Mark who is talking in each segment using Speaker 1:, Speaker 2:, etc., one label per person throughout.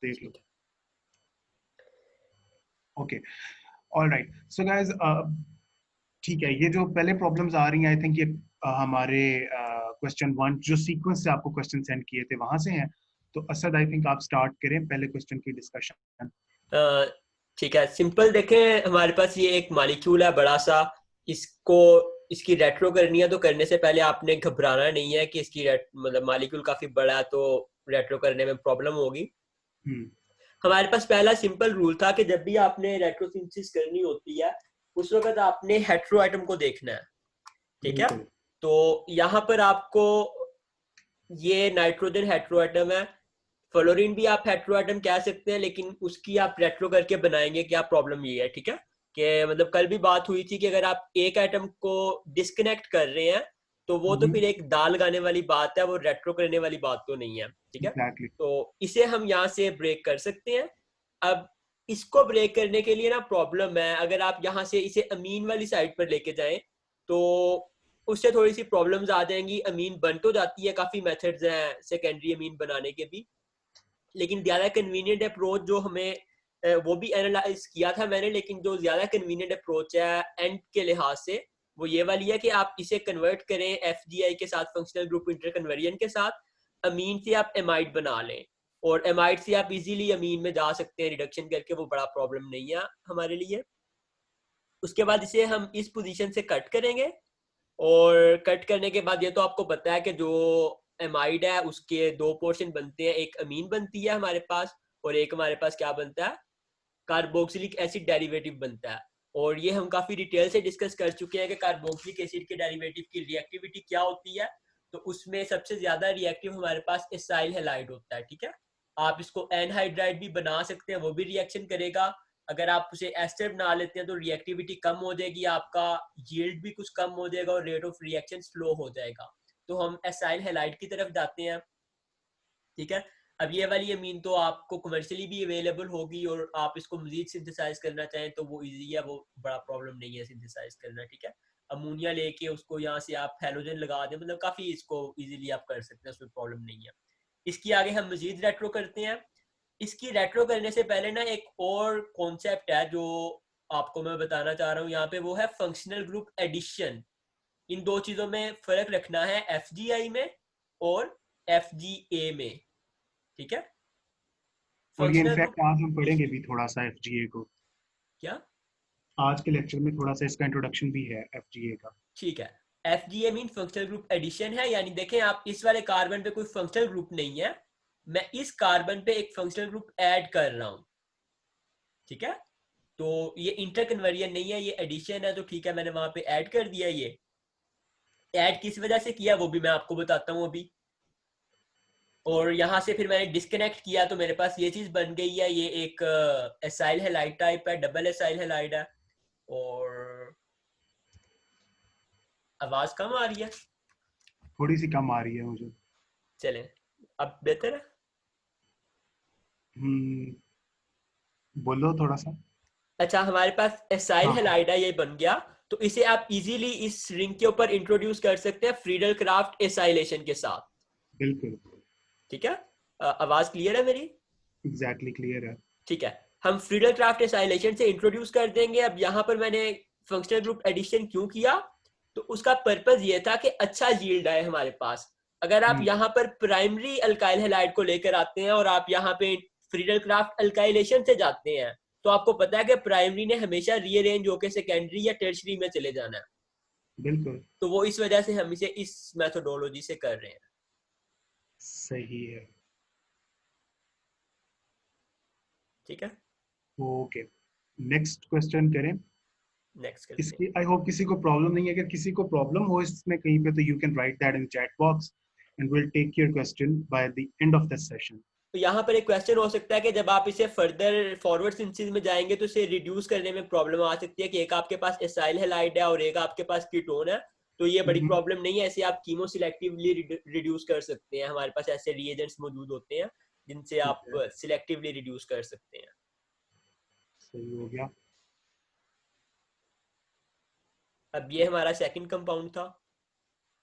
Speaker 1: देख लो। Okay, alright, so guys, ठीक है, ये जो पहले प्रॉब्लम्स आ रही हैं, आई थिंक ये हमारे क्वेश्चन वन जो सीक्वेंस से आपको क्वेश्चन सेंड किए थे वहां से हैं। तो असद, आई थिंक आप स्टार्ट करें पहले क्वेश्चन की डिस्कशन।
Speaker 2: ठीक है, सिंपल देखें, हमारे पास ये एक मॉलिक्यूल है बड़ा सा, इसको इसकी रेट्रो करनी है, तो करने से पहले आपने घबराना नहीं है कि इसकी मतलब मॉलिक्यूल काफी बड़ा है तो रेट्रो करने में प्रॉब्लम होगी। हमारे पास पहला सिंपल रूल था कि जब भी आपने रेट्रोसिंथेसिस करनी होती है उस वक्त आपने हेट्रो एटम को देखना है, ठीक है।
Speaker 1: बिल्कुल।
Speaker 2: तो यहाँ पर आपको ये नाइट्रोजन हेट्रो एटम है, फ्लोरीन भी आप हेट्रो एटम कह सकते हैं, लेकिन उसकी आप रेट्रो करके बनाएंगे, क्या प्रॉब्लम ये है, ठीक है, कि मतलब कल भी बात हुई थी कि अगर आप एक एटम को डिस्कनेक्ट कर रहे हैं तो वो तो फिर एक दाल लगाने वाली बात है, वो रेट्रो करने वाली बात तो नहीं है, ठीक है।
Speaker 1: एग्जैक्टली।
Speaker 2: तो इसे हम यहाँ से ब्रेक कर सकते हैं। अब इसको ब्रेक करने के लिए ना प्रॉब्लम है, अगर आप यहाँ से इसे अमीन वाली साइड पर लेके जाएं तो उससे थोड़ी सी प्रॉब्लम्स आ जाएंगी। अमीन बन तो जाती है, काफी मेथड्स हैं सेकेंडरी अमीन बनाने के भी, लेकिन ज्यादा कन्वीनियंट अप्रोच जो हमें वो भी एनालाइज किया था मैंने, लेकिन जो ज्यादा कन्वीनियंट अप्रोच है एंड के लिहाज से वो ये वाली है कि आप इसे कन्वर्ट करें एफजीआई के साथ, फंक्शनल ग्रुप इंटरकन्वर्जन के साथ, अमीन से आप एमाइड बना लें, और एमाइड से आप इजीली अमीन में जा सकते हैं रिडक्शन करके, वो बड़ा प्रॉब्लम नहीं है हमारे लिए। उसके बाद इसे हम इस पोजीशन से कट करेंगे, और कट करने के बाद ये तो आपको पता है कि जो एमाइड है उसके दो पोर्शन बनते हैं, एक अमीन बनती है हमारे पास और एक हमारे पास क्या बनता है, कार्बोक्सिलिक एसिड डेरिवेटिव बनता है। और ये हम काफी डिटेल से डिस्कस कर चुके हैं कि कार्बोक्सिलिक एसिड के डेरिवेटिव की रिएक्टिविटी क्या होती है। तो उसमें सबसे ज्यादा रिएक्टिव हमारे पास एसाइल हैलाइड होता है, ठीक है। आप इसको एनहाइड्राइड भी बना सकते हैं, वो भी रिएक्शन करेगा। अगर आप उसे एस्टर बना लेते हैं तो रिएक्टिविटी कम हो जाएगी, आपका यील्ड भी कुछ कम हो जाएगा और रेट ऑफ रिएक्शन स्लो हो जाएगा। तो हम एसाइल हैलाइड की तरफ जाते हैं, ठीक है। अब ये वाली अमीन तो आपको कमर्शियली भी अवेलेबल होगी, और आप इसको मजीद सिंथेसाइज करना चाहें तो वो इजी है, वो बड़ा प्रॉब्लम नहीं है सिंथेसाइज करना, ठीक है। अमोनिया लेके उसको यहाँ से आप हेलोजन लगा दें, मतलब काफी इसको इजीली आप कर सकते हैं, उसमें प्रॉब्लम नहीं है। इसकी आगे हम मजीद रेट्रो करते हैं। इसकी रेट्रो करने से पहले ना एक और कॉन्सेप्ट है जो आपको मैं बताना चाह रहा हूँ यहाँ पे, वो है फंक्शनल ग्रुप एडिशन। इन दो चीजों में फर्क रखना है, एफजीआई में और एफजीए में, ठीक है।
Speaker 1: और ये
Speaker 2: फंक्शनल ग्रुप
Speaker 1: इनफैक्ट आज हम पढ़ेंगे भी थोड़ा सा एफजीए को।
Speaker 2: क्या,
Speaker 1: आज के लेक्चर में थोड़ा सा इसका इंट्रोडक्शन भी है एफजीए का।
Speaker 2: ठीक है। एफजीए मीन फंक्शनल ग्रुप एडिशन है, यानी देखें आप इस वाले कार्बन पे कोई फंक्शनल ग्रुप नहीं है, मैं इस कार्बन पे एक फंक्शनल ग्रुप ऐड कर रहा हूं, ठीक है। तो ये इंटर कन्वर्जन नहीं है, ये एडिशन है, तो ठीक है, मैंने वहां पे ऐड कर दिया। ये ऐड किस वजह से किया वो भी मैं आपको बताता हूँ अभी। और यहाँ से फिर मैंने डिस्कनेक्ट किया तो मेरे पास ये चीज बन गई है, ये एक एसाइल हैलाइड टाइप है, डबल एसाइल हैलाइड है। और आवाज कम आ रही है,
Speaker 1: थोड़ी सी कम आ रही है मुझे।
Speaker 2: चले अब बेहतर है।
Speaker 1: हम्म, बोलो थोड़ा सा।
Speaker 2: अच्छा, हमारे पास एसाइल
Speaker 1: हाँ हाँ,
Speaker 2: हैलाइड है, ये बन गया। तो इसे आप इजीली इस रिंग के ऊपर इंट्रोड्यूस कर सकते हैं फ्रीडल क्राफ्ट एसाइलेशन के साथ,
Speaker 1: बिल्कुल।
Speaker 2: ठीक है। आवाज क्लियर है मेरी?
Speaker 1: एग्जैक्टली क्लियर है।
Speaker 2: ठीक है, हम फ्रीडल क्राफ्ट एसाइलेशन से इंट्रोड्यूस कर देंगे। अब यहाँ पर मैंने फंक्शनल ग्रुप एडिशन क्यों किया, तो उसका पर्पज ये था कि अच्छा यील्ड आए हमारे पास। अगर आप यहाँ पर प्राइमरी अल्काइल हैलाइड को लेकर आते हैं और आप यहाँ पे फ्रीडल क्राफ्ट अल्काइलेशन से जाते हैं, तो आपको पता है कि प्राइमरी ने हमेशा रीअरेंज होकर सेकेंडरी या टर्शरी में चले जाना है।
Speaker 1: बिल्कुल
Speaker 2: तो वो इस वजह से हम इसे इस मेथोडोलॉजी से कर रहे हैं,
Speaker 1: सही है।
Speaker 2: ठीक है।
Speaker 1: ओके, नेक्स्ट क्वेश्चन करें।
Speaker 2: नेक्स्ट करते हैं।
Speaker 1: इसकी आई होप किसी को प्रॉब्लम नहीं है। अगर किसी को प्रॉब्लम हो इसमें कहीं पे तो you can write that in chat box and will take your question by the end of this session.
Speaker 2: तो यहाँ पर एक क्वेश्चन हो सकता है कि जब आप इसे फर्दर फॉरवर्ड सिंथेसिस में जाएंगे तो इसे रिड्यूस करने में प्रॉब्लम आ सकती है कि एक आपके पास एसाइल हैलाइड है और एक आपके पास कीटोन है। तो ये बड़ी प्रॉब्लम नहीं है, ऐसे आप कीमो सिलेक्टिवली रिड्यूस कर सकते हैं। हमारे पास ऐसे रिएजेंट्स मौजूद होते हैं जिनसे
Speaker 1: ठीक
Speaker 2: आप
Speaker 1: है,
Speaker 2: सिलेक्टिवली रिड्यूस कर सकते हैं।
Speaker 1: सही हो गया।
Speaker 2: अब ये हमारा सेकंड कंपाउंड था।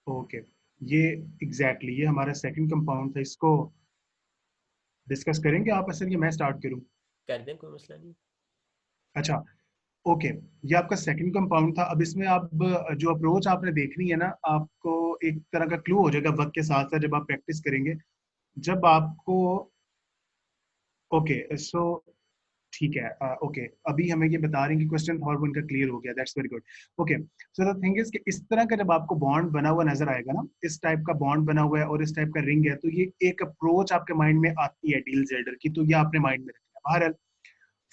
Speaker 1: ओके, ये एग्जैक्टली ये हमारा सेकंड कंपाउंड था। इसको डिस्कस करेंगे आप असल, ये मैं स्टार्ट करूं?
Speaker 2: कर दें, कोई मसला नहीं।
Speaker 1: अच्छा, ओके। ये आपका सेकंड कंपाउंड था। अब इसमें आप जो अप्रोच आपने देखनी है ना, आपको एक तरह का क्लू हो जाएगा वक्त के साथ साथ जब आप प्रैक्टिस करेंगे। जब आपको, ओके सो ठीक है, ओके अभी हमें ये बता रहे हैं कि क्वेश्चन और उनका क्लियर हो गया, that's very good. Okay, so the thing is कि इस तरह का जब आपको बॉन्ड बना हुआ नजर आएगा ना, इस टाइप का बॉन्ड बना हुआ है और इस टाइप का रिंग है, तो ये एक अप्रोच आपके माइंड में आती है डील जेल्डर की, तो ये आपने माइंड में रखना है। बहरहाल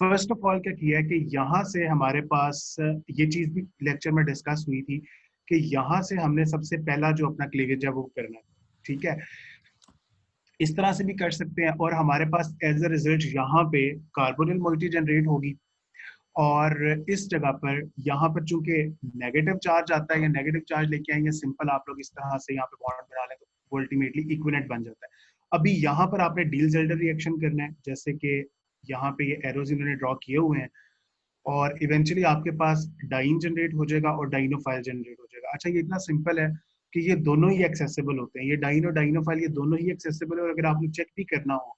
Speaker 1: फर्स्ट ऑफ ऑल क्या किया है कि यहाँ से हमारे पास ये चीज भी लेक्चर में डिस्कस हुई थी कि यहाँ से हमने सबसे पहला जो अपना क्लीवेज है वो करना है, ठीक है। इस तरह से भी कर सकते हैं और हमारे पास एज अ रिजल्ट यहाँ पे कार्बोनिल मोइटी जनरेट होगी। और इस जगह पर यहाँ पर चूंकि नेगेटिव चार्ज आता है या नेगेटिव चार्ज लेके आएंगे, सिंपल आप लोग इस तरह से यहाँ पे बॉन्ड बना लें तो वो अल्टीमेटली इक्विवेलेंट बन जाता है। अभी यहाँ पर आपने डील जेल्डर रिएक्शन करना है, जैसे कि यहाँ पे ये एरोज इन्होंने ड्रॉ किए हुए हैं, और इवेंचुअली आपके पास डाइन जनरेट हो जाएगा और डाइनोफाइल जनरेट हो जाएगा। अच्छा, ये इतना सिंपल है कि ये दोनों ही एक्सेसिबल होते हैं, ये डाइन और डाइनोफाइल ये दोनों ही एक्सेसिबल है। और अगर आपने चेक भी करना हो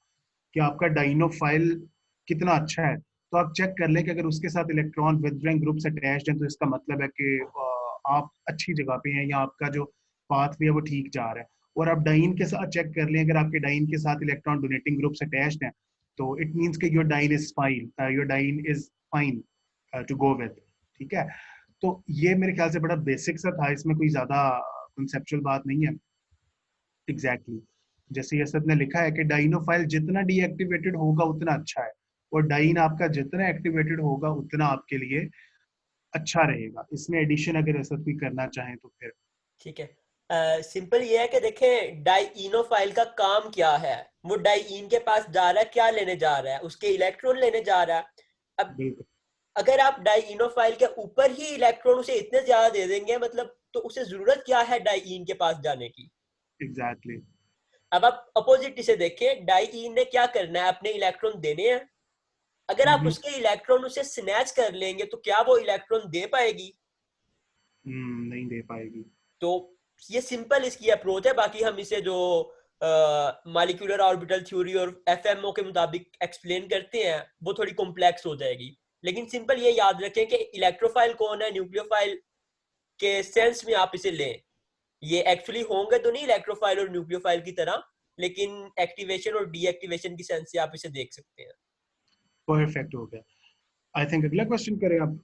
Speaker 1: कि आपका डाइनोफाइल कितना अच्छा है, तो आप चेक कर लें कि अगर उसके साथ इलेक्ट्रॉन विदड्रॉइंग ग्रुप से अटैच्ड है, तो इसका मतलब है कि आप अच्छी जगह पे हैं या आपका जो पाथ है वो ठीक जा रहा है। और आप डाइन के साथ चेक कर लें, अगर आपके डाइन के साथ इलेक्ट्रॉन डोनेटिंग ग्रुप से अटैच्ड है, तो इट मीन्स कि your diene is fine, your diene is fine to go with, ठीक है। तो ये मेरे ख्याल से बड़ा बेसिक सा था, इसमें कोई ज्यादा कंसेप्चुअल बात नहीं है। Exactly exactly. जैसे ये सब ने लिखा है कि डाइनोफाइल जितना डीएक्टिवेटेड होगा उतना अच्छा है, और डाइन आपका जितना एक्टिवेटेड होगा उतना आपके लिए अच्छा रहेगा। इसमें एडिशन अगर ऐसा कोई करना चाहे तो फिर
Speaker 2: ठीक है, सिंपल ये है कि देखें डाइइनोफाइल का काम क्या है। वो डाइइन के पास जा रहा है, क्या लेने जा रहा है? उसके इलेक्ट्रॉन लेने जा रहा है। अब
Speaker 1: बिल्कुल।
Speaker 2: अगर आप डाइइनोफाइल के ऊपर ही इलेक्ट्रॉन उसे इतने ज्यादा दे देंगे, मतलब तो उसे जरूरत क्या है डाइइन के पास जाने की?
Speaker 1: Exactly exactly.
Speaker 2: अब आप अपोजिट इसे देखें, डाइइन ने क्या करना है? अपने इलेक्ट्रॉन देने हैं। अगर आप उसके इलेक्ट्रॉन उसे स्नैच कर लेंगे तो क्या वो इलेक्ट्रॉन दे पाएगी?
Speaker 1: नहीं दे पाएगी।
Speaker 2: तो ये सिंपल इसकी अप्रोच है। बाकी हम इसे जो मॉलिक्यूलर ऑर्बिटल थ्योरी और एफएमओ के मुताबिक एक्सप्लेन करते हैं वो थोड़ी कॉम्प्लेक्स हो जाएगी। लेकिन सिंपल ये याद रखें कि इलेक्ट्रोफाइल कौन है, न्यूक्लियोफाइल के सेंस में आप इसे लें। ये एक्चुअली होंगे तो नहीं इलेक्ट्रोफाइल और न्यूक्लियोफाइल की तरह, लेकिन एक्टिवेशन और डीएक्टिवेशन की सेंस से आप इसे देख सकते हैं।
Speaker 1: परफेक्ट हो गया। आई थिंक अगला क्वेश्चन करें आप।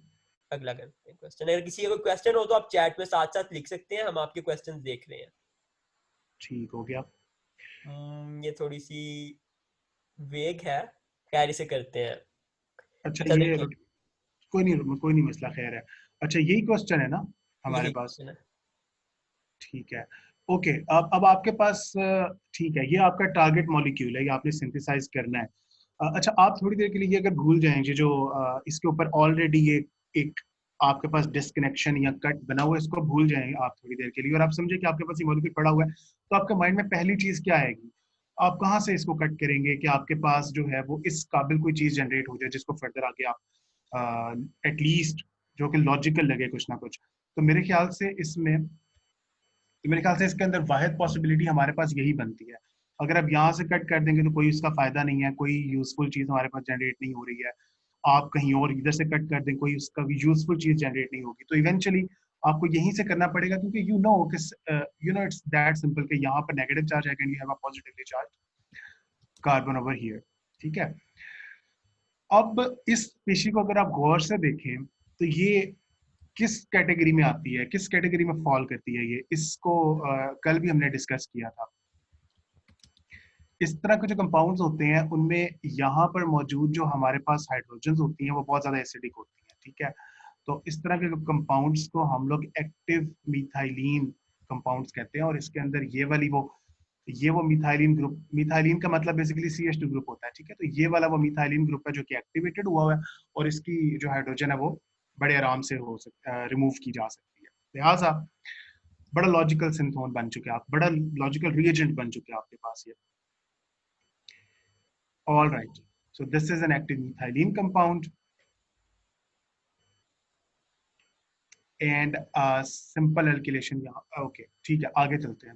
Speaker 2: अगला करते हैं क्वेश्चन। अगर किसी का कोई क्वेश्चन हो तो आप चैट में साथ साथ लिख सकते हैं, हम आपके क्वेश्चन देख रहे हैं।
Speaker 1: ठीक हो गया।
Speaker 2: ये थोड़ी सी वेग है, खैर इसे करते हैं।
Speaker 1: अच्छा
Speaker 2: अच्छा
Speaker 1: ये
Speaker 2: देखिए,
Speaker 1: कोई नहीं मसला, खैर है। अच्छा यही क्वेश्चन है ना हमारे
Speaker 2: यही
Speaker 1: पास?
Speaker 2: क्वेश्चन है।
Speaker 1: ठीक है। ओके, अब आपके पास ठीक है, ये आपका टारगेट मॉलिक्यूल है, ये आपने सिंथेसाइज करना है। अच्छा, आप थोड़ी देर के लिए ये अगर भूल जाएंगे जो इसके ऊपर ऑलरेडी ये एक आपके पास डिस्कनेक्शन या कट बना हुआ है, इसको भूल जाएंगे आप थोड़ी देर के लिए, और आप समझे कि आपके पास ये मॉलिक्यूल पड़ा हुआ है, तो आपके माइंड में पहली चीज क्या आएगी? आप कहाँ से इसको कट करेंगे कि आपके पास जो है वो इस काबिल कोई चीज जनरेट हो जाए जिसको फर्दर आगे आप एटलीस्ट जो कि लॉजिकल लगे कुछ ना कुछ। तो मेरे ख्याल से इसमें, तो मेरे ख्याल से इसके अंदर वाहिद पॉसिबिलिटी हमारे पास यही बनती है। अगर आप यहाँ से कट कर देंगे तो कोई उसका फायदा नहीं है, कोई यूजफुल चीज हमारे पास जनरेट नहीं हो रही है। आप कहीं और इधर से कट कर दें, कोई उसका यूजफुल चीज जनरेट नहीं होगी, तो इवेंचुअली आपको यहीं से करना पड़ेगा, क्योंकि you know it's that simple कि यहाँ पर नेगेटिव चार्ज है, you have a positively charge carbon over here, ठीक है। अब इस पेशी को अगर आप गौर से देखें तो ये किस कैटेगरी में आती है, किस कैटेगरी में फॉल करती है ये, इसको कल भी हमने डिस्कस किया था। इस तरह के जो कंपाउंड्स होते हैं उनमें यहाँ पर मौजूद जो हमारे पास हाइड्रोजन होती हैं वो बहुत ज्यादा एसिडिक होती हैं, ठीक है। तो इस तरह के कंपाउंड्स को हम लोग एक्टिव मिथाइलिन कंपाउंड्स कहते हैं, और इसके अंदर ये वो मिथाइलिन ग्रुप, मिथाइलिन का मतलब बेसिकली CH2 ग्रुप होता है, ठीक है। तो ये वाला वो मिथाइलिन ग्रुप है जो कि एक्टिवेटेड हुआ है, और इसकी जो हाइड्रोजन है वो बड़े आराम से रिमूव की जा सकती है। लिहाजा बड़ा लॉजिकल सिंथोन बन चुके हैं आप, बड़ा लॉजिकल रिएजेंट बन चुके हैं आपके पास ये। All right. So this is an active methylene compound and simple alkylation यहाँ, okay, ठीक है, आगे चलते हैं।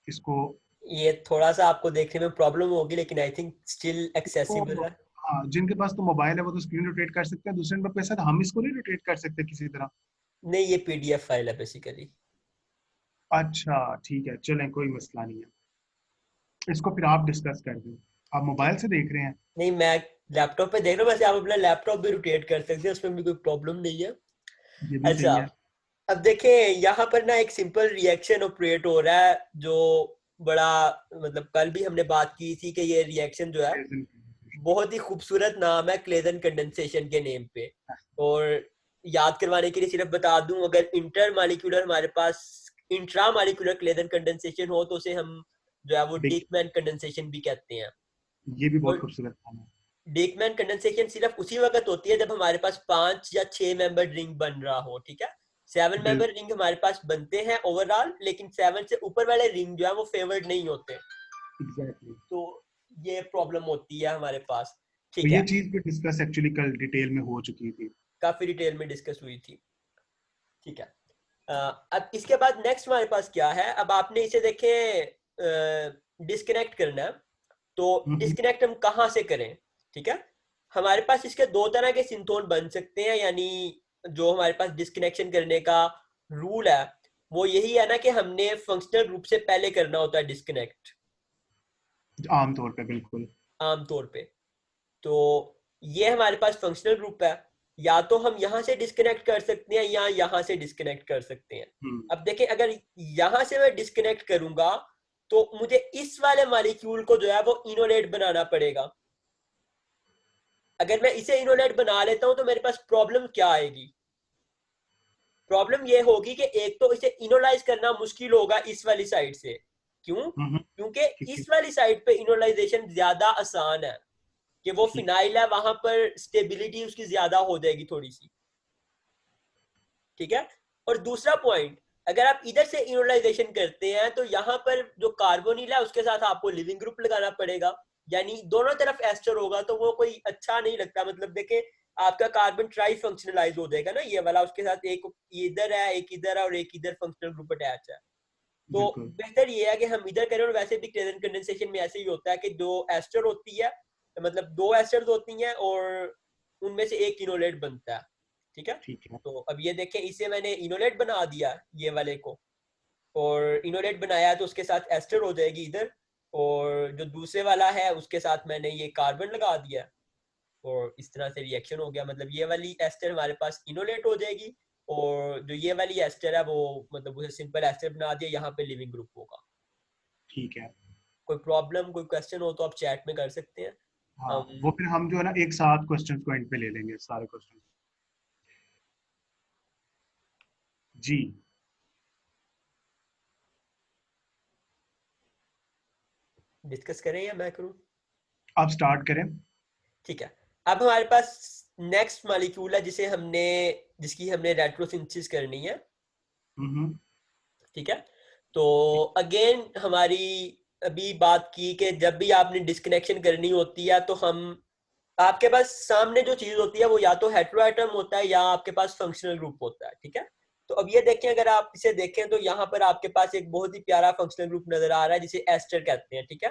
Speaker 1: इसको
Speaker 2: ये थोड़ा सा आपको देखने में प्रॉब्लम होगी, लेकिन आई थिंक स्टिल एक्सेसिबल
Speaker 1: तो
Speaker 2: है।
Speaker 1: हाँ, जिनके पास तो मोबाइल है वो तो स्क्रीन रोटेट कर सकते हैं, दूसरे नंबर पे सर हम इसको नहीं रोटेट कर सकते किसी तरह?
Speaker 2: नहीं, ये पीडीएफ फाइल है बेसिकली।
Speaker 1: अच्छा ठीक है, चलें, कोई मसला नहीं है, इसको फिर आप डिस्कस कर दें। आप मोबाइल से देख रहे हैं?
Speaker 2: नहीं, मैं लैपटॉप पे देख रहा हूँ, वैसे आप अपना लैपटॉप भी रोटेट कर सकते हैं, उसमें भी कोई प्रॉब्लम नहीं है।
Speaker 1: ये भी
Speaker 2: अच्छा,
Speaker 1: सही है।
Speaker 2: अब देखें यहाँ पर ना एक सिंपल रिएक्शन ऑपरेट हो रहा है, जो बड़ा, मतलब कल भी हमने बात की थी कि ये रिएक्शन जो है बहुत ही खूबसूरत नाम है क्लेजन कंडेंसेशन के नेम पे। और याद करवाने के लिए सिर्फ बता दूं, अगर इंटर मालिक्यूलर हमारे पास इंट्रा मालिक्यूलर क्लेजन कंडेंसेशन हो तो उसे हम जो है वो डिकमैन कंडेंसेशन भी कहते हैं।
Speaker 1: ये भी बहुत
Speaker 2: और
Speaker 1: खूबसूरत नाम है।
Speaker 2: डिकमैन कंडेंसेशन सिर्फ उसी वक्त होती है जब हमारे पास 5 या 6 मेंबर रिंग बन रहा हो, ठीक है। 7 मेंबर
Speaker 1: बिल्कुल।
Speaker 2: रिंग हमारे पास बनते हैं ओवरऑल, लेकिन 7 से ऊपर वाले रिंग जो है वो फेवर्ड नहीं होते।
Speaker 1: एग्जैक्टली।
Speaker 2: तो ये प्रॉब्लम होती है हमारे पास,
Speaker 1: तो
Speaker 2: ठीक
Speaker 1: ये
Speaker 2: है।
Speaker 1: चीज भी डिस्कस एक्चुअली कल डिटेल में हो चुकी थी।
Speaker 2: काफी डिटेल में डिस्कस हुई थी, ठीक है। अब इसके बाद नेक्स्ट हमारे पास क्या है, अब आपने इसे देखे डिस्कनेक्ट करना है। तो
Speaker 1: हम्म।
Speaker 2: डिस्कनेक्ट हम कहाँ से करें, ठीक है। हमारे पास इसके दो तरह के सिंथोन बन सकते हैं, यानी जो हमारे पास डिस्कनेक्शन करने का रूल है वो यही है ना कि हमने फंक्शनल ग्रुप से पहले करना होता है डिस्कनेक्ट,
Speaker 1: आमतौर पे बिल्कुल।
Speaker 2: आमतौर पे। तो ये हमारे पास फंक्शनल ग्रुप है, या तो हम यहां से डिस्कनेक्ट कर सकते हैं या यहां से डिस्कनेक्ट कर सकते हैं।
Speaker 1: हम्म।
Speaker 2: अब देखें, अगर यहां से मैं डिस्कनेक्ट करूंगा तो मुझे इस वाले मॉलिक्यूल को जो है वो इनोलेट बनाना पड़ेगा। अगर मैं इसे इनोलेट बना लेता हूं तो मेरे पास प्रॉब्लम क्या आएगी? प्रॉब्लम ये होगी कि एक तो इसे इनोलाइज करना मुश्किल होगा इस वाली साइड से। क्यों?
Speaker 1: हम्म।
Speaker 2: क्योंकि
Speaker 1: ठीक है।
Speaker 2: इस वाली साइड पे इनोलाइजेशन ज्यादा आसान है, कि वो
Speaker 1: ठीक।
Speaker 2: फिनाइल है, वहां पर स्टेबिलिटी उसकी ज्यादा हो जाएगी थोड़ी सी, ठीक है। और दूसरा पॉइंट, अगर आप इधर से इनोलाइजेशन करते हैं तो यहाँ पर जो कार्बोनिल है उसके साथ आपको लिविंग ग्रुप लगाना पड़ेगा, यानी दोनों तरफ एस्टर होगा, तो वो कोई अच्छा नहीं लगता। मतलब देखे, आपका कार्बन ट्राई फंक्शनलाइज हो जाएगा ना, ये वाला उसके साथ एक इधर है, एक इधर है और एक इधर फंक्शनल ग्रुप अटैच है। तो
Speaker 1: बिल्कुल।
Speaker 2: बेहतर ये है कि हम इधर करें। और वैसे भी क्लेजन कंडेंसेशन में ऐसे ही होता है कि जो एस्टर होती है, मतलब दो एस्टर्स होती हैं और उनमें से एक इनोलेट बनता है, ठीक है।
Speaker 1: ठीक है।
Speaker 2: तो अब ये देखें, इसे मैंने इनोलेट बना दिया ये वाले को, और इनोलेट बनाया तो उसके साथ एस्टर हो जाएगी इधर, और जो दूसरे वाला है उसके साथ मैंने ये कार्बन लगा दिया, और इस तरह से रिएक्शन हो गया। मतलब ये वाली एस्टर हमारे पास इनोलेट हो जाएगी, और जो ये वाली एस्टर है वो, मतलब उसे सिंपल एस्टर बना दिया, यहाँ पे लिविंग ग्रुप होगा।
Speaker 1: ठीक है।
Speaker 2: कोई प्रॉब्लम, कोई क्वेश्चन हो तो आप चैट में कर सकते हैं।
Speaker 1: हाँ,
Speaker 2: हम
Speaker 1: वो फिर हम जो है ना एक साथ क्वेश्चंस को एंड पे ले लेंगे, सारे क्वेश्चन। जी।
Speaker 2: डिस्कस करें या मैं करूँ?
Speaker 1: आप स्टार्ट करें।
Speaker 2: ठीक है। अब हमारे पास नेक्स्ट मॉलिक्यूल है जिसकी हमने रेट्रोसिंथेसिस करनी है,
Speaker 1: हम्म।
Speaker 2: ठीक है। तो अगेन हमारी अभी बात की कि जब भी आपने डिस्कनेक्शन करनी होती है तो हम, आपके पास सामने जो चीज होती है वो या तो हेटेरोएटम होता है या आपके पास फंक्शनल ग्रुप होता है, ठीक है। तो अब ये देखें, अगर आप इसे देखें तो यहाँ पर आपके पास एक बहुत ही प्यारा फंक्शनल ग्रुप नजर आ रहा है जिसे एस्टर कहते हैं, ठीक है।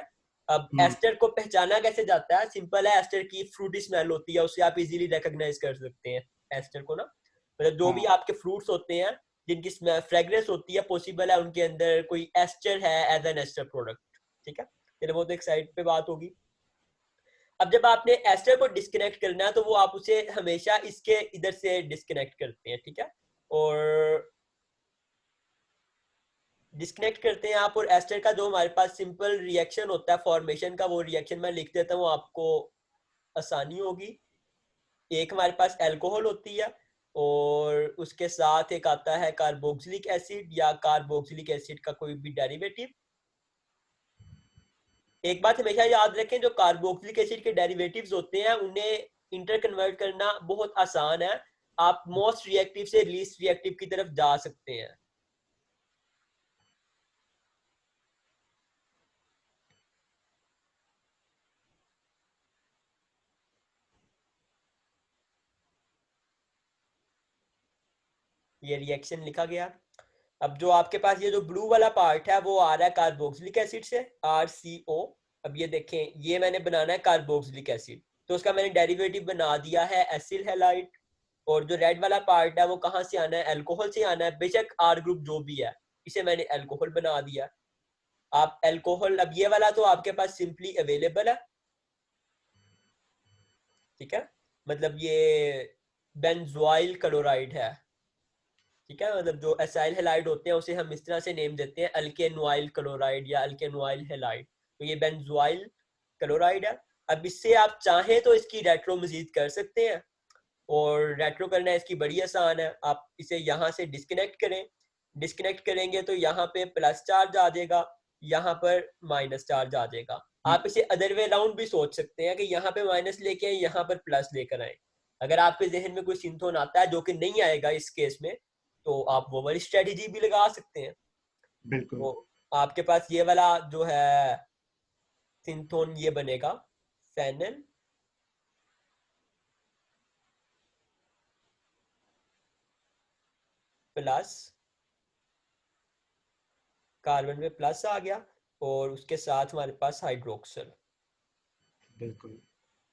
Speaker 2: अब
Speaker 1: हम्म।
Speaker 2: एस्टर को पहचाना कैसे जाता है? सिंपल है, एस्टर की फ्रूटी स्मेल होती है, उससे आप इजीली रिकॉग्नाइज कर सकते हैं एस्टर को ना। मतलब जो भी
Speaker 1: हाँ।
Speaker 2: आपके फ्रूट्स होते हैं जिनकी फ्रेग्रेंस होती है, पॉसिबल है उनके अंदर कोई एस्टर है एज एन एस्टर प्रोडक्ट, ठीक है। चलिए, वो तो एक साइड पे बात होगी। अब जब आपने एस्टर को डिस्कनेक्ट करना है तो वो आप उसे हमेशा इसके इधर से डिस्कनेक्ट करते हैं, ठीक है। और डिस्कनेक्ट करते हैं आप, और एस्टर का जो हमारे पास सिंपल रिएक्शन होता है फॉर्मेशन का, वो रिएक्शन मैं लिख देता हूँ, आपको आसानी होगी। एक हमारे पास अल्कोहल होती है, और उसके साथ एक आता है कार्बोक्सिलिक एसिड या कार्बोक्सिलिक एसिड का कोई भी डेरिवेटिव। एक बात हमेशा याद रखें, जो कार्बोक्सिलिक एसिड के डेरिवेटिव्स होते हैं उन्हें इंटर कन्वर्ट करना बहुत आसान है। आप मोस्ट रिएक्टिव से लीस्ट रिएक्टिव की तरफ जा सकते हैं। ये रिएक्शन लिखा गया। अब जो आपके पास ये जो ब्लू वाला पार्ट है वो आ रहा है कार्बोक्सिलिक एसिड से, RCO। अब ये देखें, ये मैंने बनाना है कार्बोक्सिलिक एसिड, तो उसका मैंने डेरिवेटिव बना दिया है एसिल हैलाइड। और जो रेड वाला पार्ट है वो कहाँ से आना है, अल्कोहल से आना है, बेशक R ग्रुप जो भी है, इसे मैंने अल्कोहल बना दिया। आप अल्कोहल, अब ये वाला तो आपके पास सिंपली अवेलेबल है, ठीक है, मतलब ये बेंजोइल क्लोराइड है, ठीक है, मतलब जो एसाइल हेलाइड होते हैं उसे हम इस तरह से नेम देते हैं अल्केनोइल क्लोराइड या अल्केनोइल हेलाइड। तो ये बेंजोइल क्लोराइड है। अब इससे आप चाहें तो इसकी रेट्रो मजीद कर सकते हैं, और रेट्रो करना इसकी बड़ी आसान है। आप इसे यहाँ से डिस्कनेक्ट करें, डिस्कनेक्ट करेंगे तो यहाँ पे प्लस चार्ज आ जाएगा, यहाँ पर माइनस चार्ज आ जाएगा। आप इसे अदर वे राउंड भी सोच सकते हैं कि यहाँ पे माइनस लेके आए, यहाँ पर प्लस लेकर आए। अगर आपके जहन में कोई सिंथोन आता है जो कि नहीं आएगा इस केस में, तो आप वो वाली स्ट्रेटेजी भी लगा सकते हैं।
Speaker 1: बिल्कुल।
Speaker 2: तो आपके पास ये वाला जो है सिंथोन ये बनेगा फेनल प्लस, कार्बन में प्लस आ गया, और उसके साथ हमारे पास हाइड्रोक्सल।
Speaker 1: बिल्कुल।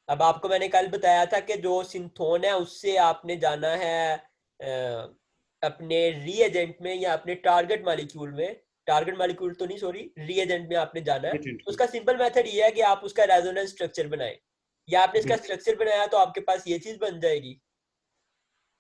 Speaker 2: अब आपको मैंने कल बताया था कि जो सिंथोन है उससे आपने जाना है अपने रीएजेंट में या अपने टारगेट मॉलिक्यूल में, टारगेट मॉलिक्यूल तो नहीं सॉरी, रीएजेंट में आपने जाना है।
Speaker 1: एजेंट
Speaker 2: तो
Speaker 1: की।
Speaker 2: उसका सिंपल मेथड ये है कि आप उसका रेजोनेंस स्ट्रक्चर बनाएं, या आपने इसका
Speaker 1: बिल्कुल।
Speaker 2: स्ट्रक्चर बनाया तो आपके पास ये चीज बन जाएगी,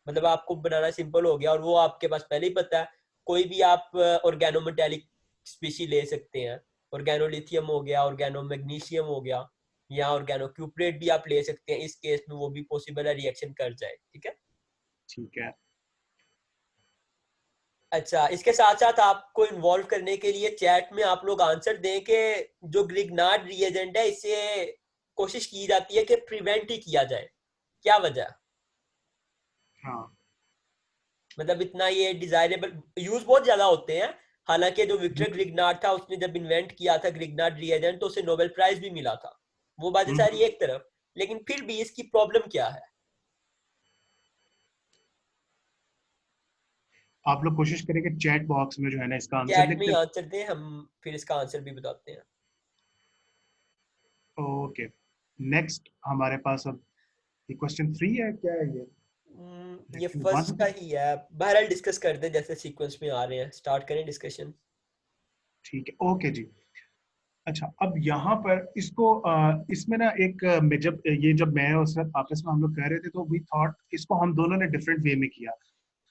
Speaker 2: मतलब आपको बनाना सिंपल हो गया। और वो आपके पास पहले ही पता है, कोई भी आप ऑर्गेनोमेटेलिक स्पीशी ले सकते हैं, ऑर्गेनोलिथियम हो गया, ऑर्गेनो मैग्नीशियम हो गया, या ऑर्गेनो क्यूपरेट भी आप ले सकते हैं। इस केस में वो भी पॉसिबल है रिएक्शन कर जाए, ठीक है।
Speaker 1: ठीक है।
Speaker 2: अच्छा, इसके साथ साथ आपको इन्वॉल्व करने के लिए चैट में आप लोग आंसर दें कि जो ग्रिग्नार्ड रिएजेंट है इससे कोशिश की जाती है कि प्रिवेंट ही किया जाए, क्या वजह,
Speaker 1: हाँ।
Speaker 2: मतलब इतना ये डिजायरेबल यूज बहुत ज्यादा होते हैं। हालांकि जो विक्टर ग्रिग्नार्ड था उसने जब इन्वेंट किया था ग्रिग्नार्ड रिएजेंट तो उसे नोबेल प्राइज भी मिला था, वो बातें सारी
Speaker 1: हम्म।
Speaker 2: एक तरफ, लेकिन फिर भी इसकी प्रॉब्लम क्या है।
Speaker 1: आप लोग कोशिश करेंगे चैट बॉक्स में जो है ना इसका आंसर
Speaker 2: चैट में ही
Speaker 1: लिखते
Speaker 2: आंसर दें, हम फिर इसका आंसर भी बताते हैं।
Speaker 1: हैं। ओके। नेक्स्ट हमारे पास अब ये क्वेश्चन 3 है, क्या है ये?
Speaker 2: ये
Speaker 1: क्वेश्चन
Speaker 2: फर्स्ट
Speaker 1: 1
Speaker 2: का
Speaker 1: है।
Speaker 2: ही है, बहरहाल डिस्कस कर दें जैसे सीक्वेंस में आ रहे हैं, स्टार्ट करें डिस्कशन।
Speaker 1: ठीक है, ओके जी। अच्छा, अब यहाँ पर इसको इसमें ना एक जब ये जब मैं और सर आपस में हम लोग कह रहे थे तो वी थॉट इसको हम दोनों ने डिफरेंट वे में किया।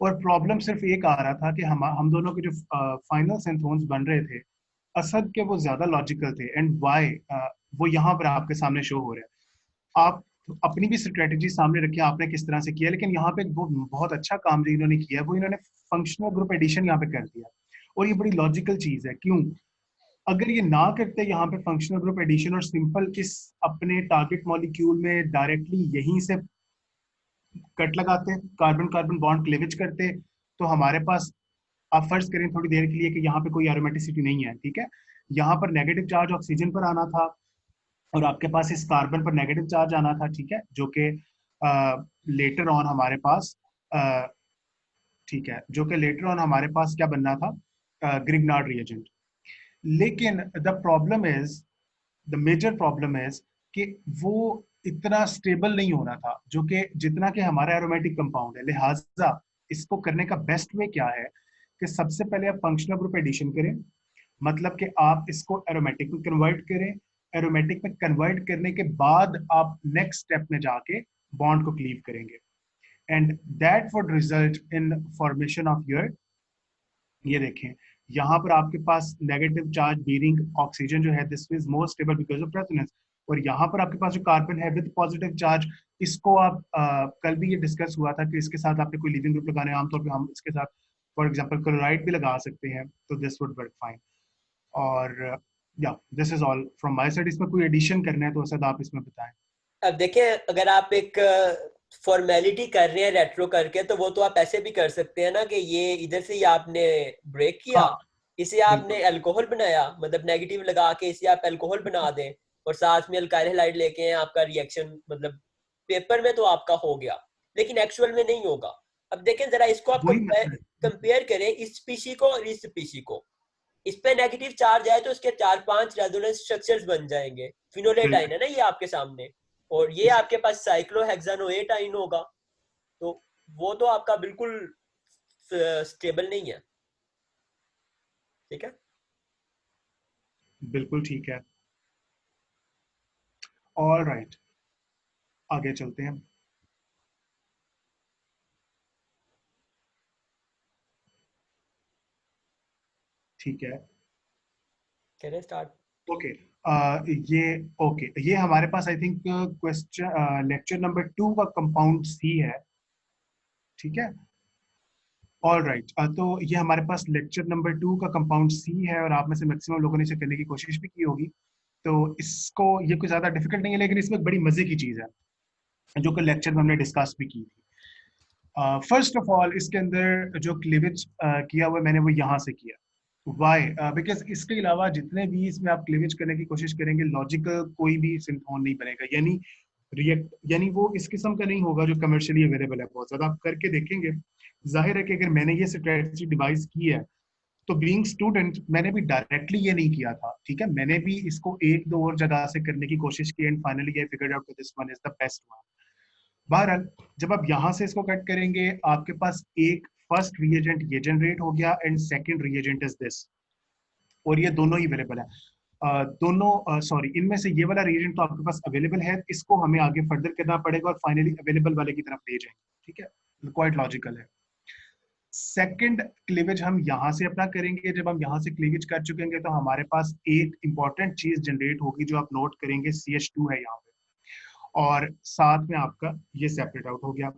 Speaker 1: और प्रॉब्लम सिर्फ एक आ रहा था कि हम दोनों के जो फाइनल सिंथोन्स बन रहे थे असद के, वो ज्यादा लॉजिकल थे। एंड वाई वो यहाँ पर आपके सामने शो हो रहे हैं। आप अपनी भी स्ट्रेटेजी सामने रखी, आपने किस तरह से किया, लेकिन यहाँ पे वो बहुत अच्छा काम जो इन्होंने किया वो इन्होंने फंक्शनल ग्रुप एडिशन यहाँ पे कर दिया। और ये बड़ी लॉजिकल चीज है, क्यों? अगर ये ना करते यहाँ पे फंक्शनल ग्रुप एडिशन और सिंपल इस अपने टारगेट मॉलिक्यूल में डायरेक्टली यहीं से कट लगाते, कार्बन कार्बन बॉन्ड क्लेवेज करते, तो हमारे पास, आप फर्ज करें थोड़ी देर के लिए कि यहाँ पे कोई एरोमेटिसिटी नहीं है, ठीक है, यहाँ पर नेगेटिव चार्ज ऑक्सीजन पर आना था और आपके पास इस कार्बन पर नेगेटिव चार्ज आना था, ठीक है, जो कि लेटर ऑन हमारे पास ठीक है, जो कि लेटर ऑन हमारे पास क्या बनना था, ग्रिग्नार्ड रिएजेंट। लेकिन the problem is, the major problem is कि वो इतना स्टेबल नहीं होना था जो कि जितना कि हमारा एरोमेटिक कंपाउंड है। लिहाजा इसको करने का बेस्ट वे क्या है कि सबसे पहले आप फंक्शनल ग्रुप एडिशन करें, मतलब कि आप इसको एरोमेटिक में कन्वर्ट करें। एरोमेटिक में कन्वर्ट करने के बाद आप नेक्स्ट स्टेप में जाके बॉन्ड को क्लीव करेंगे, and that would result in formation of your, ये देखें यहाँ पर आपके पास नेगेटिव चार्ज बीरिंग ऑक्सीजन जो है this is more stable because of resonance. और यहाँ पर आपके पास जो कार्बन है विद पॉजिटिव चार्ज, इसको आप कल भी ये डिस्कस हुआ था कि इसके साथ आपने कोई लीविंग ग्रुप लगाने, आमतौर पे हम इसके साथ फॉर एग्जांपल क्लोराइड भी लगा सकते हैं, तो दिस वुड वर्क फाइन। और या this is all from my side. इसमें कोई एडिशन करना है तो सर आप इसमें बताएं।
Speaker 2: अब देखें, अगर आप एक फॉर्मेलिटी कर रहे हैं रेट्रो करके, तो वो तो आप ऐसे भी कर सकते हैं ना कि ये इधर से ही आपने ब्रेक किया,
Speaker 1: हाँ।
Speaker 2: इसे आपने
Speaker 1: बिल्कुल।
Speaker 2: अल्कोहल बनाया, मतलब नेगेटिव लगा के इसे आप अल्कोहल बना दें, और साथ में अल्काइल हैलाइड लेके आपका रिएक्शन, मतलब पेपर में तो आपका हो गया, लेकिन एक्चुअल में नहीं होगा। अब देखें जरा इसको आप
Speaker 1: वही मसला है।
Speaker 2: कंपेयर करें इस स्पीशी को और इस स्पीशी को। इस पे नेगेटिव चार्ज आए तो इसके 4-5 रेजोनेंस स्ट्रक्चर्स बन जाएंगे। फिनोलेट आइन
Speaker 1: बिल्कुल।
Speaker 2: है ना ये आपके सामने, और ये
Speaker 1: इस
Speaker 2: आपके पास साइक्लोहेक्सानोएट आइन होगा, तो वो तो आपका बिल्कुल स्टेबल नहीं है। ठीक है,
Speaker 1: बिल्कुल ठीक है। ऑल राइट, आगे चलते हैं। ठीक है।
Speaker 2: करें स्टार्ट।
Speaker 1: ओके। ये ओके, ये हमारे पास I think question lecture number 2 का कंपाउंड सी है। ठीक है। ऑल राइट, तो ये हमारे पास लेक्चर नंबर 2 का कंपाउंड सी है, और आप में से मैक्सिमम लोगों ने इसे करने की कोशिश भी की होगी। तो इसको, ये कोई ज्यादा डिफिकल्ट नहीं है, लेकिन इसमें एक बड़ी मजे की चीज है जो कि लेक्चर में हमने डिस्कस भी की थी। फर्स्ट ऑफ ऑल, इसके अंदर जो क्लीवेज किया हुआ है मैंने, वो यहाँ से किया। वाई? बिकॉज इसके अलावा जितने भी इसमें आप क्लीवेज करने की कोशिश करेंगे, लॉजिकल कोई भी सिंथोन नहीं बनेगा, यानी रिएक्ट, यानी वो इस किस्म का नहीं होगा जो कमर्शियली अवेलेबल है। बहुत ज्यादा आप करके देखेंगे, जाहिर है कि अगर मैंने ये स्ट्रेटजी डिवाइस की है, तो बीइंग स्टूडेंट मैंने भी डायरेक्टली ये नहीं किया था। ठीक है, मैंने भी इसको एक दो और जगह से करने की कोशिश की, and finally I figured out this one is the best one. बहरहाल, जब आप यहां से इसको कट करेंगे, आपके पास एक फर्स्ट रिएजेंट ये जनरेट हो गया, and second reagent is this, और ये दोनों ही अवेलेबल है। दोनों सॉरी, इनमें से ये वाला रिएजेंट तो आपके पास अवेलेबल है, इसको हमें आगे फर्दर करना पड़ेगा और फाइनली अवेलेबल वाले की तरफ ले जाएंगे। ठीक है, क्वाइट लॉजिकल है। सेकंड क्लीवेज हम यहां से अपना करेंगे। जब हम यहां से क्लीवेज कर चुकेंगे, तो हमारे पास एक इंपॉर्टेंट चीज जनरेट होगी जो आप नोट करेंगे, CH2 है यहाँ पे, और साथ में आपका ये सेपरेट आउट हो गया।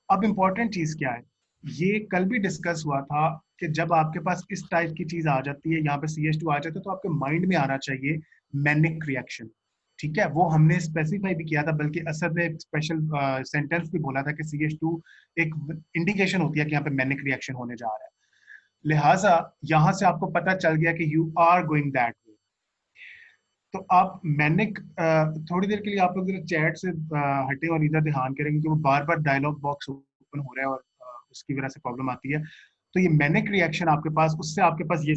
Speaker 1: अब इंपॉर्टेंट चीज क्या है, ये कल भी डिस्कस हुआ था कि जब आपके पास इस टाइप की चीज आ जाती है, यहाँ पे CH2 आ जाता है, तो आपके माइंड में आना चाहिए मैनिक रिएक्शन। ठीक है, वो हमने स्पेसिफाई भी किया था, बल्कि असद ने एक स्पेशल सेंटेंस भी बोला था कि CH2 एक इंडिकेशन होती है कि यहाँ पे मैनिक रिएक्शन होने जा रहा है। लिहाजा यहां से आपको पता चल गया कि you are going that way. तो आप मैनिक, थोड़ी देर के लिए आप लोग चैट से हटे और इधर ध्यान करेंगे कि वो बार बार डायलॉग बॉक्स ओपन हो रहा है, और उसकी वजह से प्रॉब्लम आती है। तो ये मैनिक रिएक्शन आपके पास, उससे आपके पास ये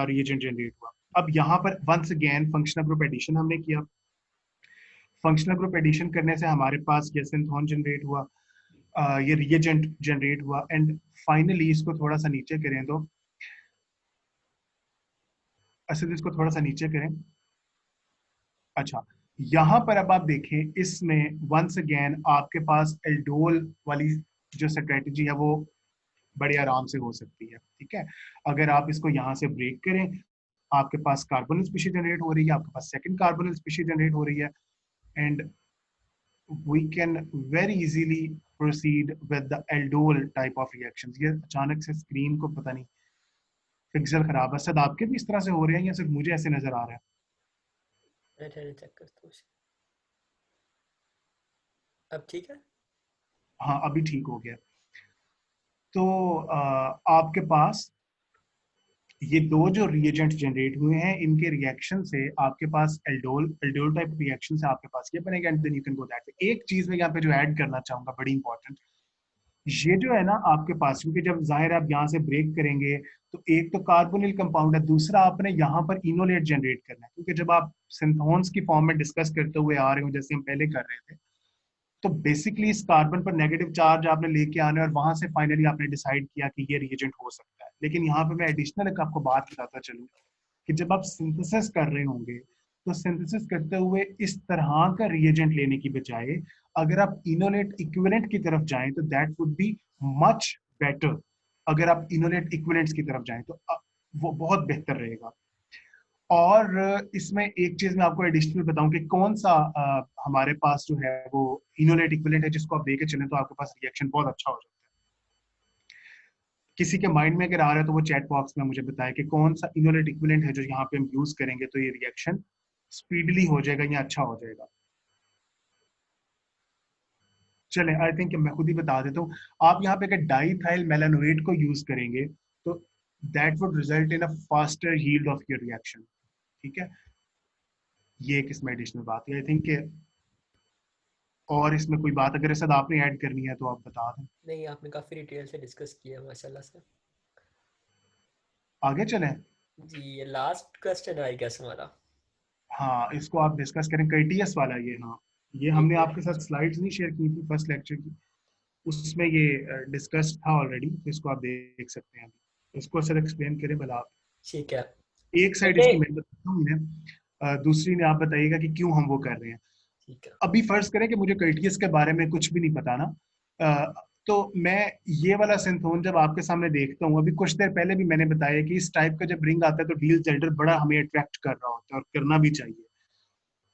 Speaker 1: रिएजेंट जनरेट हुआ। अब यहाँ पर once again functional group addition हमने किया। फंक्शनल ग्रुप एडिशन करने से हमारे पास ये सिंथोन जनरेट हुआ, ये रिएजेंट जनरेट हुआ, एंड फाइनली इसको थोड़ा सा नीचे करें तो, असल इसको थोड़ा सा नीचे करें। अच्छा, यहां पर अब आप देखें, इसमें वंस अगेन आपके पास एल्डोल वाली जो स्ट्रेटेजी है वो बड़े आराम से हो सकती है। ठीक है, अगर आप इसको यहां से ब्रेक करें, आपके पास कार्बोनिल स्पीशीज जनरेट हो रही है, आपके पास सेकंड कार्बोनिल स्पीशीज जनरेट हो रही है, and we can very easily proceed with the aldol type of reactions. ये अचानक से स्क्रीन को पता नहीं, पिक्सल खराब है। सद आपके भी इस तरह से हो रहे हैं या सिर्फ मुझे ऐसे नजर आ रहा है?
Speaker 2: चेक करता हूँ, अब ठीक है।
Speaker 1: हाँ, अभी ठीक हो गया। तो आपके पास ये दो जो रिएजेंट जनरेट हुए हैं, इनके रिएक्शन से आपके पास एल्डोल एल्डोल टाइप रिएक्शन से आपके पास ये बनेगा, and then you can go that way. एक चीज मैं यहाँ पे जो ऐड करना चाहूंगा, बड़ी इंपॉर्टेंट, ये जो है ना आपके पास, क्योंकि जब जाहिर आप यहाँ से ब्रेक करेंगे, तो एक तो कार्बोनिल कंपाउंड है, दूसरा आपने यहाँ पर इनोलेट जनरेट करना है, क्योंकि जब आप सिंथोन्स की फॉर्म में डिस्कस करते हुए आ रहे हो, जैसे हम पहले कर रहे थे, तो बेसिकली इस कार्बन पर नेगेटिव चार्ज आपने लेके आने, और वहां से फाइनली आपने डिसाइड किया कि ये रिएजेंट हो सकता है। लेकिन यहाँ पे मैं एडिशनल एक आपको बात बताता चलूँ कि जब आप सिंथेसिस कर रहे होंगे, तो सिंथेसिस करते हुए इस तरह का रिएजेंट लेने की बजाय अगर आप इनोलेट इक्विवेलेंट की तरफ जाएं, तो that would be much better. अगर आप इनोलेट इक्विवेलेंट्स की तरफ जाएं, तो वो बहुत बेहतर रहेगा। और इसमें एक चीज मैं आपको एडिशनल बताऊं कि कौन सा हमारे पास जो है वो इनोलेट इक्विवेलेंट है, जिसको आप लेके चलें तो आपके पास रिएक्शन बहुत अच्छा हो जाता है। किसी के माइंड में अगर आ रहा है तो वो चैट बॉक्स में मुझे बताए कि कौन सा इनोलेट इक्विवेलेंट है जो यहाँ पे हम यूज करेंगे तो ये रिएक्शन स्पीडली हो जाएगा या अच्छा हो जाएगा। चलें, आई थिंक मैं खुद ही बता देता हूँ। आप यहाँ पे अगर डाइथाइल मेलानोएट को यूज करेंगे, तो that would result in a faster yield of your reaction. ठीक है, ये एक इसमें एडिशनल बात है। आई थिंक और इसमें कोई बात अगर इस आपने ऐड करनी है तो आप बता दें।
Speaker 2: नहीं, आपने काफी डिटेल से डिस्कस किया माशाल्लाह से।
Speaker 1: आगे चलें।
Speaker 2: जी, ये लास्ट क्वेश्चन आई गेस हमारा।
Speaker 1: हाँ, इसको आप डिस्कस करें, कर्टियस वाला ये। हाँ, ये
Speaker 2: ठीक
Speaker 1: हमने
Speaker 2: है।
Speaker 1: आपके साथ स्लाइड्स नहीं शेयर की थी फर्स्ट लेक्चर की, उसमें ये डिस्कस था ऑलरेडी, तो इसको आप देख सकते हैं। इसको सर एक्सप्लेन करें भला आप।
Speaker 2: ठीक है।
Speaker 1: एक साइड
Speaker 2: हमने
Speaker 1: इसकी मैं बताता हूँ इन्हें, दूसरी ने आप बताइएगा कि क्यों हम वो कर रहे हैं।
Speaker 2: ठीक है।
Speaker 1: अभी फर्ज करें कि मुझे कर्टियस के बारे में कुछ भी नहीं पता ना, तो मैं ये वाला सिंथोन जब आपके सामने देखता हूँ, अभी कुछ देर पहले भी मैंने बताया कि इस टाइप का जब रिंग आता है तो डील जेल्डर बड़ा हमें अट्रैक्ट कर रहा होता है, और करना भी चाहिए।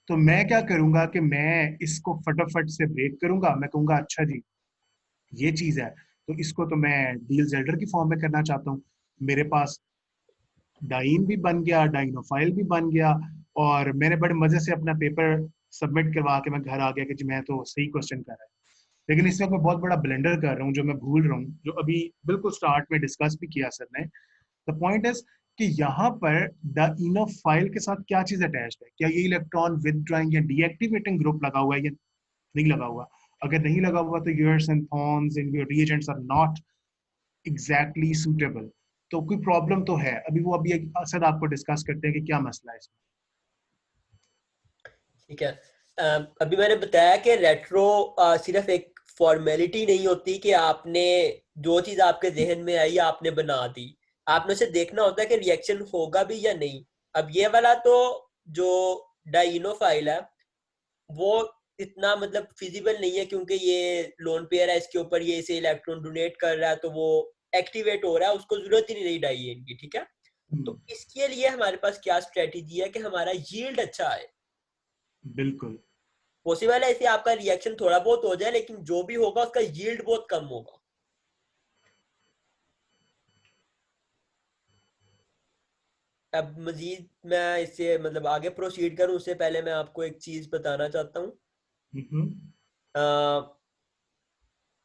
Speaker 1: तो मैं क्या करूंगा कि मैं इसको फटाफट से ब्रेक करूंगा, मैं कहूंगा अच्छा जी ये चीज है, तो इसको तो मैं डील जेल्डर की फॉर्म में करना चाहता हूँ। मेरे पास डाइन भी बन गया, डाइनोफाइल भी बन गया, और मैंने बड़े मजे से अपना पेपर सबमिट करवा के मैं घर आ गया कि जी मैं तो सही क्वेश्चन कर रहा है। लेकिन इस वक्त मैं बहुत बड़ा ब्लेंडर कर रहा हूँ जो मैं भूल रहा हूँ, जो अभी बिल्कुल स्टार्ट में डिस्कस भी किया सर ने। द पॉइंट इज कि यहाँ पर द इनोफाइल के साथ क्या चीज अटैच है, क्या ये इलेक्ट्रॉन विदड्रॉइंग या डीएक्टिवेटिंग ग्रुप लगा हुआ है या नहीं लगा हुआ। अगर नहीं लगा हुआ तो your synthons in your reagents are not exactly suitable. तो कोई प्रॉब्लम तो है, अभी वो अभी सर आपको डिस्कस करते हैं कि क्या मसला है इसमें।
Speaker 2: ठीक है। अभी मैंने बताया कि रेट्रो सिर्फ एक फॉर्मेलिटी नहीं होती कि आपने जो चीज आपके जहन में आई आपने बना दी। आपने उसे देखना होता है कि रिएक्शन होगा भी या नहीं। अब ये वाला तो जो डाइनोफाइल है वो इतना मतलब फिजिबल नहीं है, क्योंकि ये लोन पेयर है, इसके ऊपर ये इसे इलेक्ट्रॉन डोनेट कर रहा है तो वो एक्टिवेट हो रहा है, उसको जरूरत ही नहीं डाइएन की। ठीक है। तो इसके लिए हमारे पास क्या स्ट्रेटेजी है कि हमारा यील्ड अच्छा आए।
Speaker 1: बिल्कुल।
Speaker 2: पॉसिबल है इसे आपका रिएक्शन थोड़ा बहुत हो जाए, लेकिन जो भी होगा उसका यील्ड बहुत कम होगा। अब मजीद मैं इससे मतलब आगे प्रोसीड करूं उससे पहले मैं आपको एक चीज बताना चाहता हूँ।
Speaker 1: हम्म।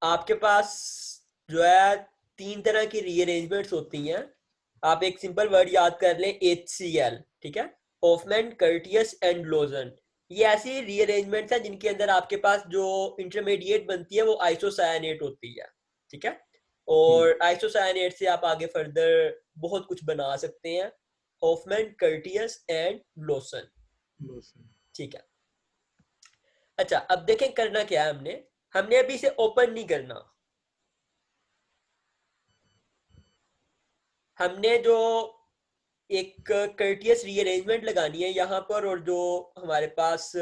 Speaker 2: आपके पास जो है तीन तरह की रीअरेंजमेंट्स होती हैं। आप एक सिंपल वर्ड याद कर लें, HCl। ठीक है। Hofmann, Curtius and Lossen. ये ऐसी रीअरेंजमेंट्स हैं जिनके अंदर आपके पास जो इंटरमीडिएट बनती है वो आइसोसायनेट होती है। ठीक है। और आइसोसायनेट से आप आगे फर्दर बहुत कुछ बना सकते हैं। Hofmann, Curtius and Lossen. ठीक है। अच्छा, अब देखें करना क्या है। हमने हमने अभी इसे ओपन नहीं करना। हमने जो एक कर्टियस रीअरेंजमेंट लगानी है यहाँ पर, और जो हमारे पास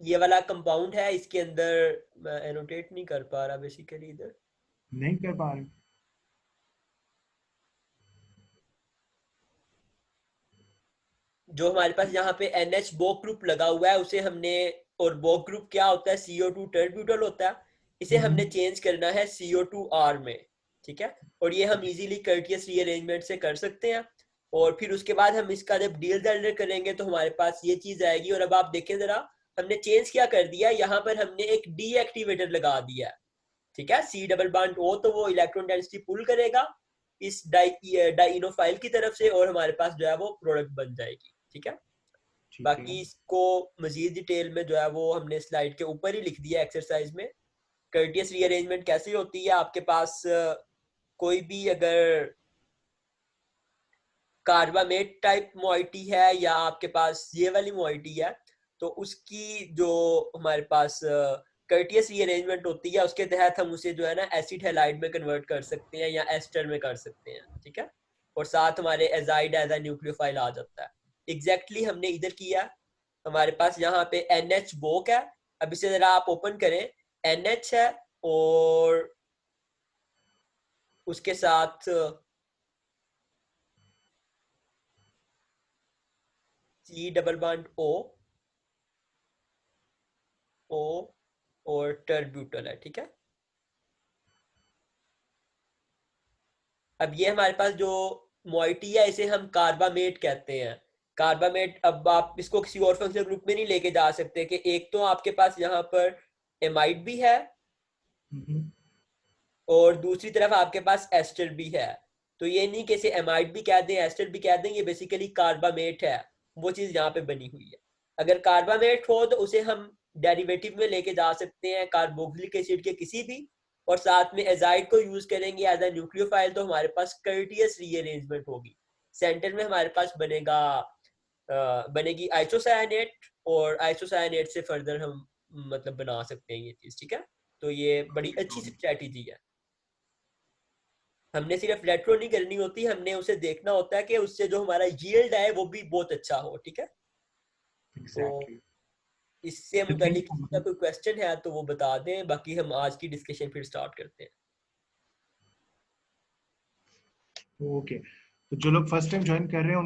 Speaker 2: ये वाला कंपाउंड है, इसके अंदर मैं एनोटेट नहीं कर पा रहा बेसिकली इधर।
Speaker 1: नहीं कर पा रहे।
Speaker 2: जो हमारे पास यहाँ पे NH बोक ग्रुप लगा हुआ है उसे हमने, और बोक ग्रुप क्या होता है, CO2 टर्ब्यूटल होता है। इसे हमने चेंज करना है CO2R में। ठीक है। और ये हम इजीली कर्टियस रीअरेंजमेंट से कर सकते हैं। और फिर उसके बाद हम इसका जब डील करेंगे तो हमारे पास ये चीज आएगी। और अब आप देखें जरा, हमने चेंज क्या कर दिया, यहाँ पर हमने एक डीएक्टिवेटर लगा दिया है। ठीक है। C डबल बॉन्ड O, तो वो इलेक्ट्रॉन डेंसिटी पुल करेगा इस डाइनोफाइल की तरफ से, और हमारे पास जो है वो प्रोडक्ट बन जाएगी। ठीक है।
Speaker 1: ठीक है।
Speaker 2: बाकी इसको मजीद डिटेल में जो है वो हमने स्लाइड के ऊपर ही लिख दिया एक्सरसाइज में। कर्टियस रीअरेंजमेंट कैसे होती है, आपके पास कोई भी अगर कार्बामेट टाइप मोइटी है या आपके पास ये वाली मोइटी है, तो उसकी जो हमारे पास कर्टियस रीअरेंजमेंट होती है उसके तहत हम उसे जो है ना एसिड हैलाइड में कन्वर्ट कर सकते हैं या एस्टर में कर सकते हैं। ठीक है। और साथ हमारे एजाइड एज न्यूक्लियोफाइल आ जाता है। एग्जैक्टली हमने इधर किया। हमारे पास यहाँ पे NH बोक है। अब इसे जरा आप ओपन करें। NH है और उसके साथ C डबल बॉन्ड O और टर्ब्यूटल है। ठीक है। अब ये हमारे पास जो मोइटी है इसे हम कार्बामेट कहते हैं। कार्बामेट, अब आप इसको किसी और फंक्शनल ग्रुप में नहीं लेके जा सकते कि एक तो आपके पास यहाँ पर एमाइड भी है और दूसरी तरफ आपके पास एस्टर भी है। तो ये नहीं कि इसे एमाइड भी कह दें, एस्टर भी कह दें, ये बेसिकली कार्बामेट है, वो चीज यहाँ पे बनी हुई है। अगर कार्बामेट हो तो उसे हम डेरिवेटिव में लेके जा सकते हैं कार्बोक्सिलिक एसिड के किसी भी, और साथ में एजाइड को यूज करेंगे एज अ न्यूक्लियोफाइल, तो हमारे पास कर्टियस रीअरेंजमेंट होगी। सेंटर में हमारे पास बनेगी आइसोसायनेट, और आइसोसायनेट से फर्दर हम मतलब बना सकते हैं ये चीज, ठीक है। तो ये बड़ी अच्छी स्ट्रेटेजी है। हमने सिर्फ रेट्रो नहीं करनी होती, हमने उसे देखना होता है कि उससे जो हमारा यील्ड है वो भी बहुत अच्छा हो, ठीक है। तो
Speaker 1: एग्जैक्टली।
Speaker 2: इससे
Speaker 1: आई थिंक
Speaker 2: मुतालिक किसी का कोई क्वेश्चन है तो वो बता दें, बाकी हम आज की डिस्कशन फिर स्टार्ट करते हैं।
Speaker 1: ओके, तो जो लोग फर्स्ट टाइम ज्वाइन कर रहे हैं